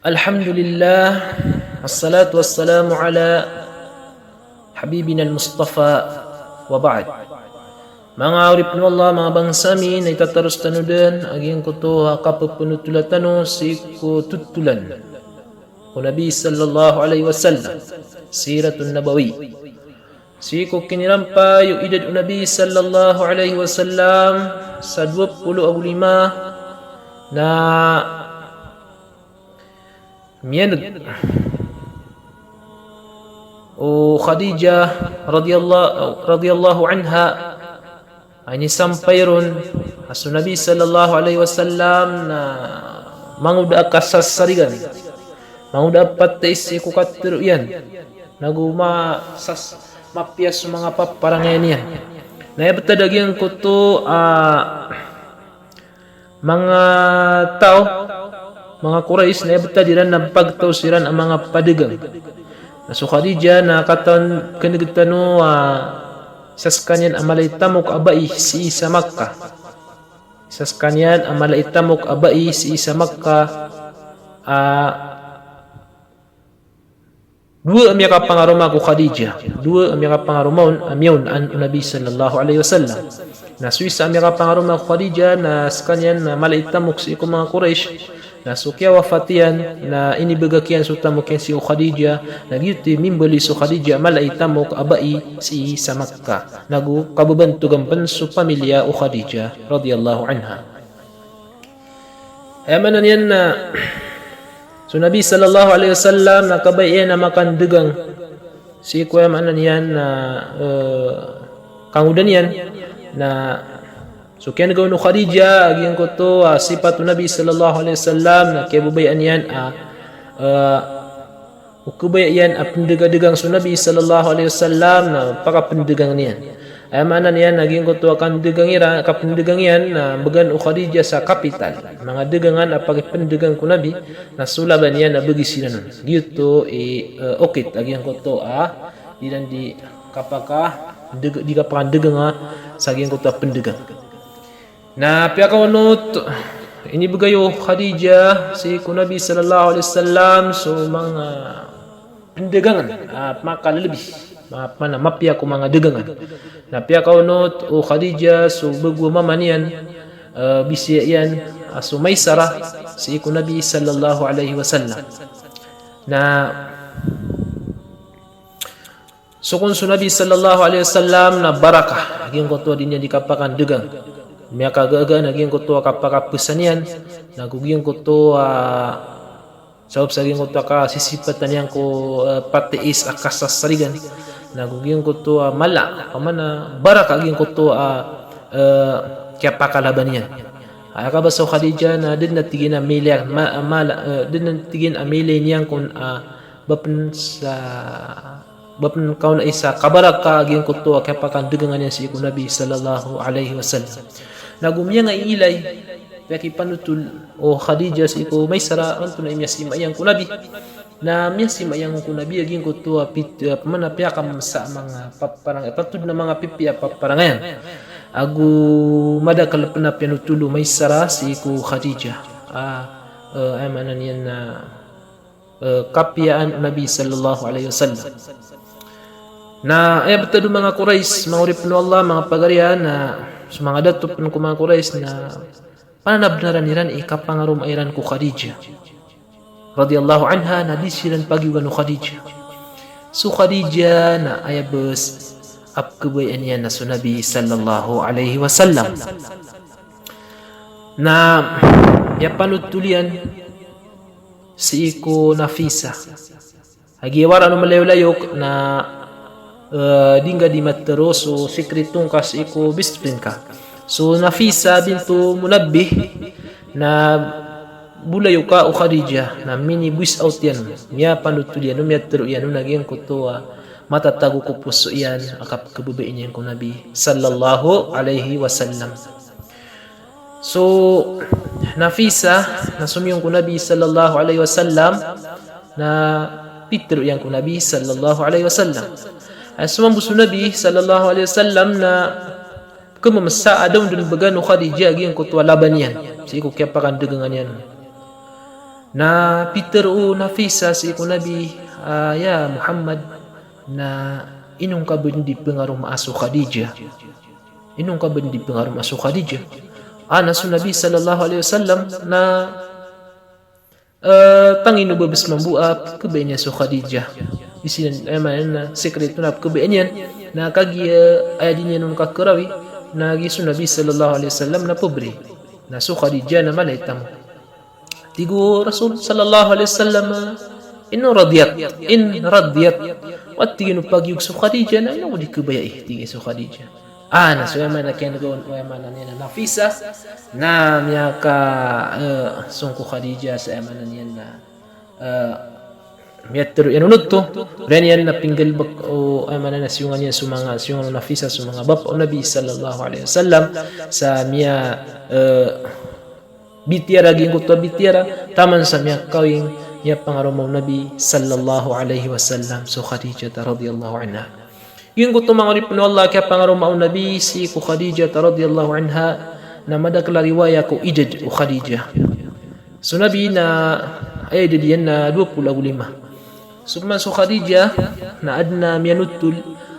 Alhamdulillah, wassalatu wassalamu ala habibina al-Mustafa wa ba'd. Mga urip ni Allah, mga bangsa mi na itatarus tanudan aging kuto kapapunutulatan si ko tutulan ko Nabi sallallahu alaihi wasallam siratun nabawi si ko kinirampa yu idad Nabi sallallahu alaihi wasallam sa 25 na miyanag o Khadijah radhiyallahu anha ay sampai ron aso Nabi sallallahu alaihi wasallam na manguda kasasarigan manguda patis ko katiro yan naguma sas mapiyas mga paparangayan yan naibtadagyan ko to mga tao mga Quraysh na ibtadiran na pagtawsiran ang mga padigang. So Khadijah na katon kanigtano sas kanyan amalay tamok abai si isa Makkah. Sas kanyan amalay tamok abai si isa Makkah. Dua ang yaka pangaruma ko Khadijah. Dua ang yaka pangarumon amyon an Nabi sallallahu alaihi wasallam. Na suisa ang yaka pangaruma ko Khadijah na kanyan na malay tamok si ko mga Quraysh. Na sukya wafatian na inibagakian su tamok si Khadijah nagyuti mimbali su Khadijah malay tamok abai si sa Makkah nagu kababantugan su pamilya o Khadijah radhiyallahu anha. Amanan yan na so Nabi sallallahu alaihi wasallam nakabayan na makandegang si kuya manan yan na kangudan yan na so kaya nagawin ng Khadijah agyan ko to sifat Nabi sallallahu alaihi wasallam na kaya bubayan yan ukubayan pendegang so Nabi sallallahu alaihi wasallam na pakapendegang niyan ay manan yan agyan ko to kapendegang yan na bagan o Khadijah sa kapital mga degangan pendegang ko Nabi na sulaban yan na bagi sila nun dito okit agyan ko to dinan di kapaka di kapandegang sa agyan ko to pendegang na piyakaunot inibugayo Khadijah si Nabi sallallahu alaihi wasallam so mga pendegangan makalalabi mana mapya ko mga degangan na piyakaunot o Khadijah so bagwa mamanian bisya yan so Maysara si Nabi sallallahu alaihi wasallam na so kung Nabi sallallahu alaihi wasallam na barakah aging ko to din yan di kapakan degang Mia kagaga naging ko to kapakapusan yan naguging ko to saop saging ko to sisipatan yan ko patiis akasasarigan naguging ko to mala pamana baraka aging ko to kaya pakalaban yan ay kabaso Khadijah na din natigin na milya din natigin amilay niyan kung bapan kauna isa kabaraka aging ko to kaya pakandegangan yan si Nabi sallallahu alaihi wasallam nagumya nga ilay peki panutul o Khadijah si ko Maysara anto na imyasimayang ko Nabi na myasimayang ko Nabi aging ko to manapya kam sa mga paparang patud na mga pipiya paparangayan agu madakal na pinutulo Maysara si ko Khadijah ay manan yan na kapiyaan Nabi sallallahu alaihi wasallam na ay betado mga Quraysh mga urip no Allah mga pagarian na so mga datop ng mga Quraysh na panabnaran niran ikapangarum ayran ko Khadijah radhiyallahu anha na disiran pagiwan no Khadijah so Khadijah na ayabes apkubayan yan na so Nabi sallallahu alaihi wasallam na yapanutulian si ko Nafisa agiwara no malayo-layok na dingga di matero so sekretong kas iko bistrin ka so Nafisa bintu Munabbih na bulayo ka o Khadijah na mini buis out yan miya panutulian no miya tero yan no nagyan ko to matatago ko puso yan akap kabubain yan ko Nabi sallallahu alaihi wasallam so Nafisa na sumiyong ko Nabi sallallahu alaihi wasallam na pitero yan ko Nabi sallallahu alaihi wasallam sumambus Nabi sallallahu alaihi wasallam na kumamasa daw dun bagan o Khadijah aging ko to laban yan si ko kaya pakandegangan yan na Peter o Nafisa si ko Nabi ya Muhammad na inong kabindi pengaruh maaso Khadijah. Inong kabindi pengaruh maaso Khadijah. Ana su Nabi sallallahu alaihi wasallam na tangino babes mambuap kebenya su Khadijah. Isinan na sekreto na kebenyan na kagi ayadinya nun kakarawi na gisu Nabi sallallahu alaihi wasallam na pobri na su Khadijah na malaitam. Tigo Rasul sallallahu alaihi wasallam in radiyat wat tigino pagyug su Khadijah na ino di kebayai tigi su Khadijah. Na so yaman na kaya nagawan o yaman na niya na Nafisa na miya ka sungko Khadijah sa yaman na niya na miya tero yanunod to ren yan na pinggal bak o yaman na siyungan niya siyungan Nafisa sa mga bapa o Nabi sallallahu alaihi wasallam sa miya bitiara ginguto bitiara taman sa miya kawing ya pangarumaw Nabi sallallahu alaihi wasallam so Khadijah radhiyallahu anha. Yung gusto mga ripno Allah kaya pangarumaw Nabi si ku Khadijah radhiyallahu anha na madakla riwaya ko idad o Khadijah. So Nabi na ay diyan na 25. Summan so Khadijah na adna miyanutul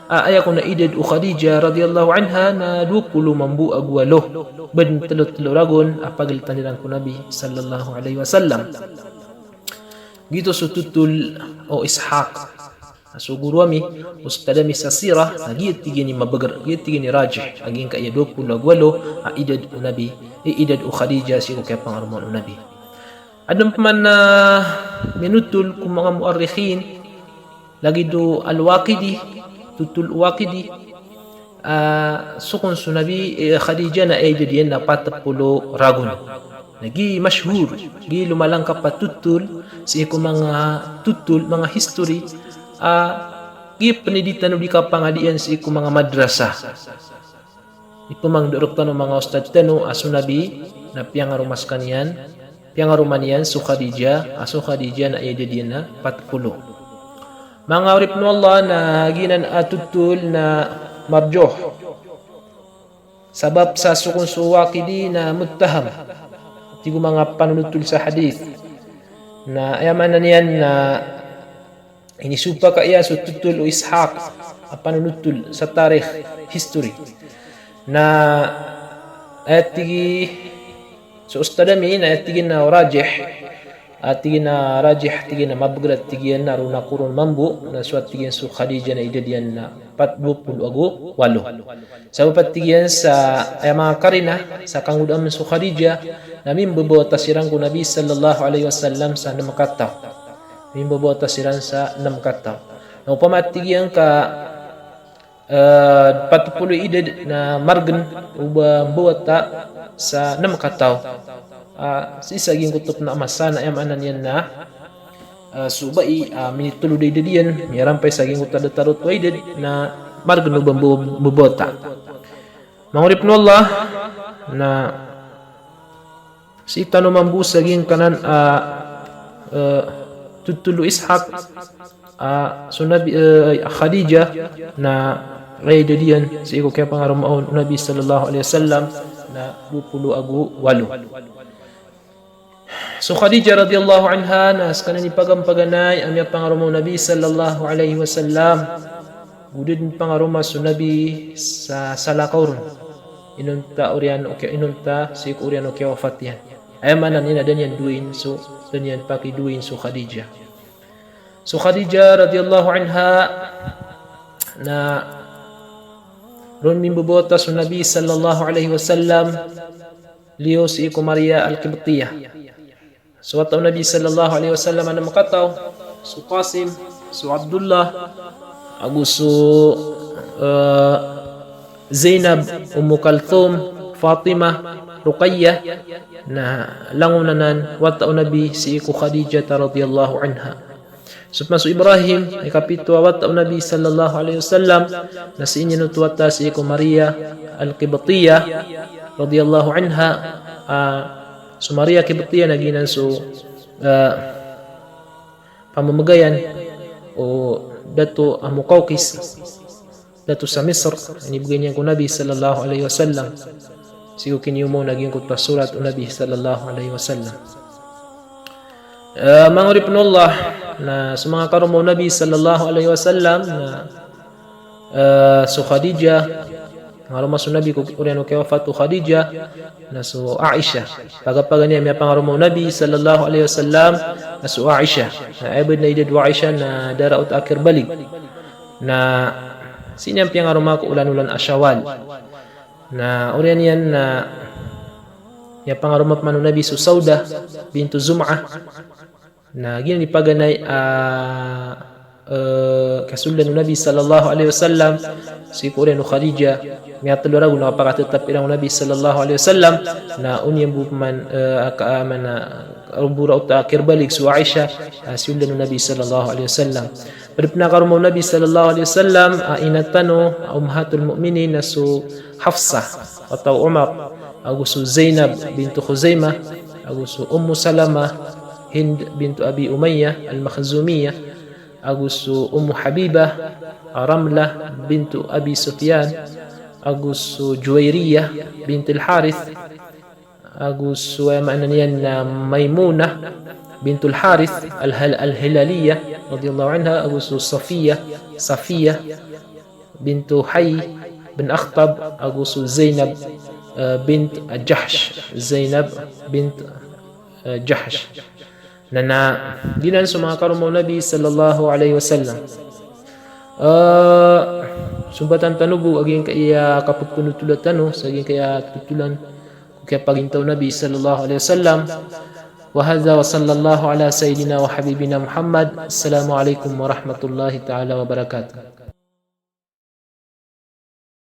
ay ako na idad o Khadijah radhiyallahu anha na 20 mambu agwalo. Ben telot-teloragon apagalitan nilang ko Nabi sallallahu alaihi wasallam. Gitu so tutul o Ishaq so guruami ustadami sa sirah nagiyat tigini mabagar giyat tigini rajih aging kaya 20 agwalo idad o Nabi idad o Khadijah si ko kaya pangarumon o Nabi. Adam pa man na minutul kung mga muarikhin lagi do al-Waqidi tutul Waqidi sukon so Nabi Khadijah na idad yan na 40 ragon. Nagi masyhur, gi lumalang ka patutul sa iko mga tutul, mga history, gi paniditan di ka pangadian sa iko mga madrasa. Ito mang durok tanong mga ustad tanong aso Nabi na piyangarumas kaniyan, piyangarumanian su Khadijah, aso Khadijah na ayadadiyan na 40. Mga urip no Allah na ginan atutul na marjoh. Sabab sa sukun su Waqidi na muttaham. Tigo mga panunutul sa hadith na ayaman na niyan na inisupa ka iya so tutul o Ishaq panunutul sa tarikh history na ayat tigi so ustadami na ayat tigi na rajih tigi na rajih tigi na mabagrat tigi na runa kurun mambu na suat tigi so Khadijah na idadiyan na 40 ago 8 sa upat tigi sa mga karina sa kangudam so Khadijah namin bebota sirang ko Nabi sallallahu alaihi wasallam sa 6 kataw. Namin bebota sirang sa 6 kataw. Na upamatigyan ka 40 edad na margan uba buwata sa 6 kataw. Sisaging kutub na masana amanan yan na subai minitulo day diyan mirampay saging utada tarot waided na margan uba bubota. Mangurip no Allah na si tanong mambusagin kanan tutulu Ishaq so Nabi Khadijah na ayadadiyan sa iko kaya pangarumaon Nabi sallallahu alaihi wasallam na 20 ago 8. So Khadijah radhiyallahu anha na kanan ipagampaganay ang pangarumaon Nabi sallallahu alaihi wasallam gudud pangaruma so Nabi sa salakawron inunta urian okay inunta si urian okay wafat yan. Ayamanan nina dan yan duin so dan yan pakiduin so Khadijah. So Khadijah radhiyallahu anha na ron min bubota so Nabi sallallahu alaihi wasallam liyo si iko Maria al-Qibtiyah. So ataw Nabi sallallahu alaihi wasallam na makataw so Qasim so Abdullah agus so Zainab, Kalthum, Fatima, Ruqayyah na langunanan wata Nabi si iku Khadijah radhiyallahu anha. Supmaso Ibrahim ay kapitwa wata Nabi sallallahu alaihi wasallam na si inyo tuwata si iku Maria al-Qibtiyah radhiyallahu anha. So Maria Qibtiyah naginan so pamamagayan o dato Muqawqis dato sa Misr inibigay niya ko Nabi sallallahu alaihi wasallam sigo kinyo mo naging kutwa surat o Nabi sallallahu alaihi wasallam. Mga ripunullah na sa mga karumaw Nabi sallallahu alaihi wasallam na so Khadijah ngarumaw sa Nabi ko uriano kay wafatu Khadijah na so Aisha pagapagani may pangarumaw Nabi sallallahu alaihi wasallam na so Aisha na ibad na idad wa Aisha na daraut akhir balig na sinyang pangarumaw ko ulan-ulan asyawal na urian yan na ya pangarumaw man Nabi so Sauda bintu Zum'ah na gini paganay kasuldan ng Nabi sallallahu alaihi wasallam si Quran Khadijah miatlo ragu na pakatetap ilang Nabi sallallahu alaihi wasallam na unyang buman kaaman na rumbura uta akhir balik su Aisha suldan ng Nabi sallallahu alaihi wasallam pada penakarumaw Nabi sallallahu alaihi wasallam inatano ummahatul mu'minin na su Hafsah atau Umar agu su Zainab bintu Khuzaimah agu su Ummu Salamah Hind bintu Abi Umayyah al-Makhzumiyah agusu Ummu Habibah Ramlah bintu Abi Sufyan agusu Juwairiyah bintul Harith agusu ma'ananiyan na Maimunah bintul Harith al-Hilaliyah radhiyallahu anha agusu Safiyah bintu Hayy bin Akhtab agusu Zainab bint Jahsh Zainab bint Jahsh na dinan sa mga karumaw Nabi sallallahu alaihi wasallam sumbatan tanubu aging kaya kapagpunutulatan sa aging kaya tutulan kaya pagintaw Nabi sallallahu alaihi wasallam wa hadha wa sallallahu ala sayyidina wa habibina Muhammad assalamu alaikum wa rahmatullahi ta'ala wa barakatuh.